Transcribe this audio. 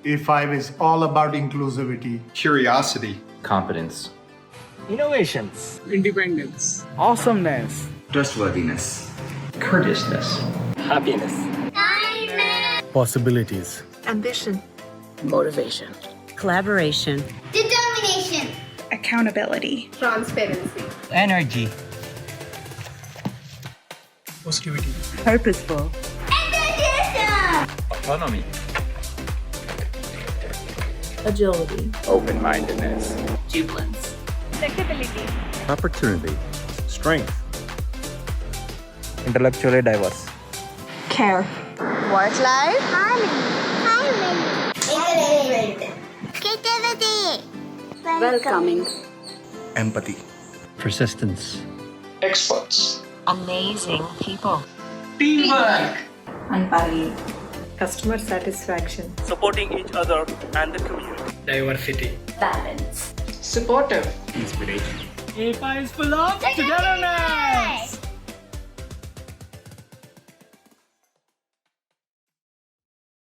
A5 is all about inclusivity. Curiosity. Competence. Innovations. Independence. Awesomeness. Trustworthiness. Courteousness. Happiness. Possibilities. Ambition. Motivation. Collaboration. Determination. Accountability. Transparency. Energy. Positivity. Purposeful. Enthusiasm. Autonomy. Agility. Open-mindedness. Jubilance. Flexibility. Opportunity. Strength. Intellectually diverse. Care. Work-life harmony. Encouragement. Creativity. Welcoming. Empathy. Persistence. Experts. Amazing people. Teamwork. Unparalleled. Customer satisfaction. Supporting each other and the community. Diversity. Balance. Supportive. Inspiration. A5 is full of togetherness.